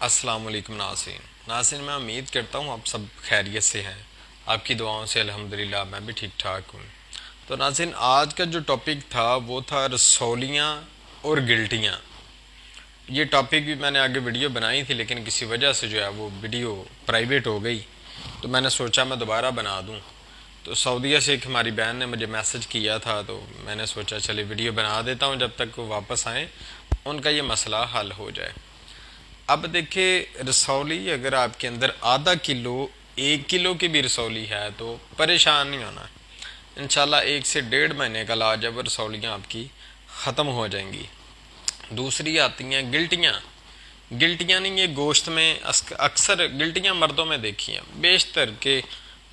अस्सलाम वालेकुम नाज़रीन, मैं उम्मीद करता हूँ आप सब खैरियत से हैं। आपकी दुआओं से अल्हम्दुलिल्लाह मैं भी ठीक ठाक हूँ। तो नाज़रीन, आज का जो टॉपिक था वो था रसौलियाँ और गिल्टियाँ। ये टॉपिक भी मैंने आगे वीडियो बनाई थी, लेकिन किसी वजह से जो है वो वीडियो प्राइवेट हो गई, तो मैंने सोचा मैं दोबारा बना दूँ। तो सऊदीया से एक हमारी बहन ने मुझे मैसेज किया था, तो मैंने सोचा चले वीडियो बना देता हूँ, जब तक वो वापस आएँ उनका ये मसला हल हो जाए। अब देखिए, रसौली अगर आपके अंदर आधा किलो 1 किलो की भी रसौली है तो परेशान नहीं होना। इंशाल्लाह 1 से 1.5 महीने का इलाज है, वो रसौलियाँ आपकी ख़त्म हो जाएंगी। दूसरी आती हैं गिल्टियाँ। गिल्टियाँ नहीं, ये गोश्त में अक्सर गिल्टियाँ मर्दों में देखी हैं, बेशतर के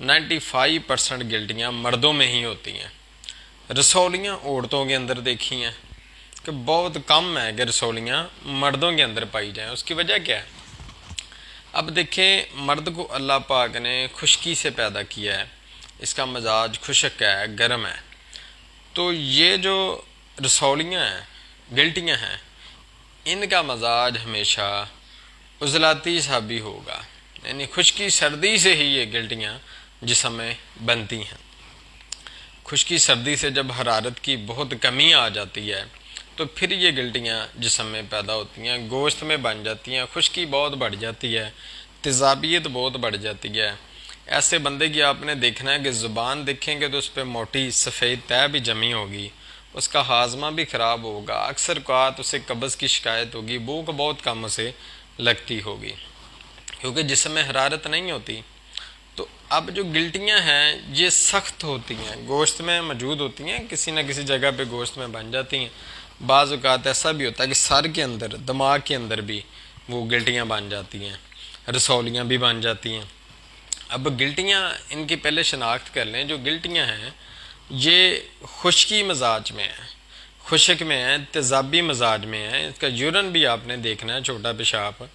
95% गिल्टियाँ मर्दों में ही होती हैं। रसौलियाँ औरतों के अंदर देखी हैं कि बहुत कम है कि रसौलियाँ मर्दों के अंदर पाई जाएं। उसकी वजह क्या है? अब देखें, मर्द को अल्लाह पाक ने खुश्की से पैदा किया है, इसका मिजाज खुश्क है, गर्म है। तो ये जो रसौलियाँ हैं, गिल्टियाँ हैं, इनका मजाज हमेशा उजलाती सा भी होगा, यानी खुश्की सर्दी से ही ये गिल्टियाँ जिस्म में बनती हैं। खुश्की सर्दी से जब हरारत की बहुत कमी आ जाती है तो फिर ये गिल्टियाँ जिस्म में पैदा होती हैं, गोश्त में बन जाती हैं, खुश्की बहुत बढ़ जाती है, तेज़ाबियत बहुत बढ़ जाती है। ऐसे बंदे की आपने देखना है कि ज़ुबान देखेंगे तो उस पर मोटी सफ़ेद तह भी जमी होगी, उसका हाजमा भी ख़राब होगा, अक्सर औक़ात उसे कब्ज़ की शिकायत होगी, भूख बहुत कम उसे लगती होगी, क्योंकि जिस्म में हरारत नहीं होती। तो अब जो गिल्टियाँ हैं ये सख्त होती हैं, गोश्त में मौजूद होती हैं, किसी न किसी जगह पे गोश्त में बन जाती हैं। बाज़ औक़ात ऐसा भी होता है कि सर के अंदर, दिमाग के अंदर भी वो गिल्टियाँ बन जाती हैं, रसौलियाँ भी बन जाती हैं। अब गिल्टियाँ, इनकी पहले शनाख्त कर लें। जो गिल्टियाँ हैं ये खुश्की मिजाज में हैं, खुश्क में हैं, तेज़ाबी मिजाज में हैं। इसका यूरन भी आपने देखना है, छोटा पेशाब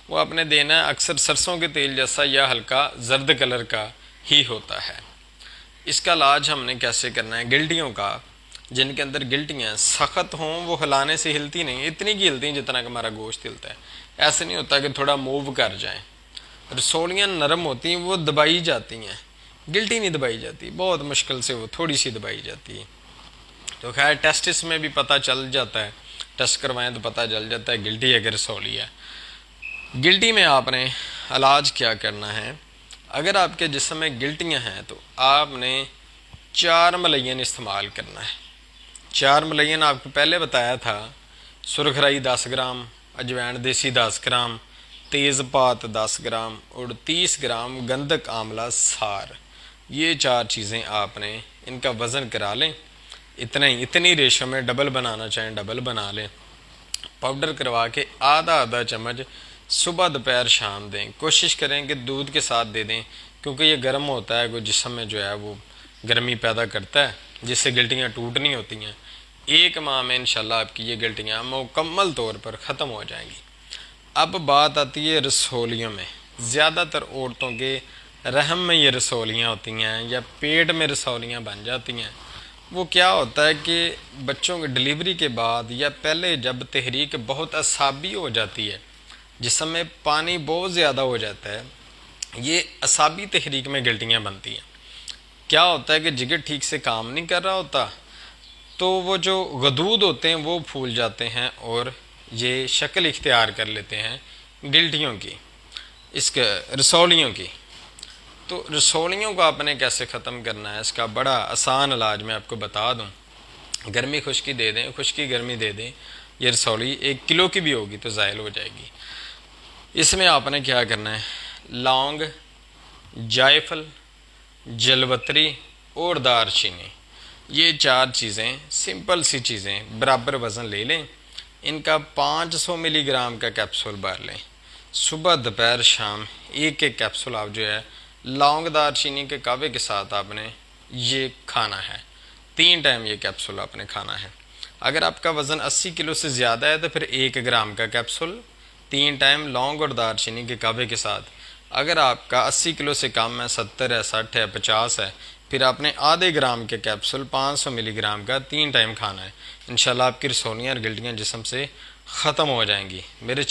वो आपने देना है, अक्सर सरसों के तेल जैसा या हल्का जर्द कलर का ही होता है। इसका इलाज हमने कैसे करना है? गिल्टियों का, जिनके अंदर गिल्टियाँ सख्त हों, वो हिलाने से हिलती नहीं, इतनी की हिलती हैं जितना कि हमारा गोश्त हिलता है। ऐसे नहीं होता कि थोड़ा मूव कर जाएं। रसौलियाँ नरम होती हैं, वो दबाई जाती हैं, गिल्टी नहीं दबाई जाती, बहुत मुश्किल से वो थोड़ी सी दबाई जाती है। तो खैर टेस्ट इसमें भी पता चल जाता है, टेस्ट करवाएं तो पता चल जाता है गिल्टी है कि रसौली है। गिल्टी में आपने इलाज क्या करना है? अगर आपके जिस्म में गिल्टियाँ हैं तो आपने 4 मलयन इस्तेमाल करना है। 4 मलयन आपको पहले बताया था, सुरखराई 10 ग्राम, अजवैन देसी 10 ग्राम, तेज़पात 10 ग्राम और 30 ग्राम गंधक आंवला सार। ये 4 चीज़ें आपने इनका वज़न करा लें। इतनी रेशो में, डबल बनाना चाहें डबल बना लें। पाउडर करवा के आधा आधा चम्मच सुबह दोपहर शाम दें। कोशिश करें कि दूध के साथ दे दें, क्योंकि ये गर्म होता है, कोई जिस्म में जो है वो गर्मी पैदा करता है, जिससे गिल्टियाँ टूट नहीं होती हैं। 1 माह में इंशाल्लाह आपकी ये गिल्टियाँ मुकम्मल तौर पर ख़त्म हो जाएंगी। अब बात आती है रसौलियों में। ज़्यादातर औरतों के रहम में ये रसौलियाँ होती हैं या पेट में रसौलियाँ बन जाती हैं। वो क्या होता है कि बच्चों की डिलीवरी के बाद या पहले जब तहरीक बहुत असाबी हो जाती है, जिसम में पानी बहुत ज़्यादा हो जाता है, ये असाबी तहरीक में गिल्टियाँ बनती हैं। क्या होता है कि जिगर ठीक से काम नहीं कर रहा होता, तो वो जो गदूद होते हैं वो फूल जाते हैं और ये शक्ल इख्तियार कर लेते हैं गिल्टियों की, इसके रसौलियों की। तो रसौलियों को आपने कैसे ख़त्म करना है, इसका बड़ा आसान इलाज मैं आपको बता दूं। गर्मी खुश्की दे दें, खुश्की गर्मी दे दें, ये रसौली 1 किलो की भी होगी तो ज़ायल हो जाएगी। इसमें आपने क्या करना है? लौंग, जायफल, जलवतरी और दारचीनी, ये 4 चीज़ें, सिंपल सी चीज़ें, बराबर वज़न ले लें। इनका 500 मिलीग्राम का कैप्सूल भर लें। सुबह दोपहर शाम एक एक कैप्सूल आप जो है लौंग दारचीनी के कावे के साथ आपने ये खाना है। 3 टाइम ये कैप्सूल आपने खाना है। अगर आपका वज़न 80 किलो से ज़्यादा है तो फिर 1 ग्राम का कैप्सूल 3 टाइम लौंग और दारचीनी के कावे के साथ। अगर आपका 80 किलो से कम है, 70 है, 60 है, 50 है, फिर आपने आधे ग्राम के कैप्सूल 500 मिलीग्राम का 3 टाइम खाना है। इंशाल्लाह आपकी रसौलियाँ और गिल्टियाँ जिस्म से ख़त्म हो जाएंगी। मेरे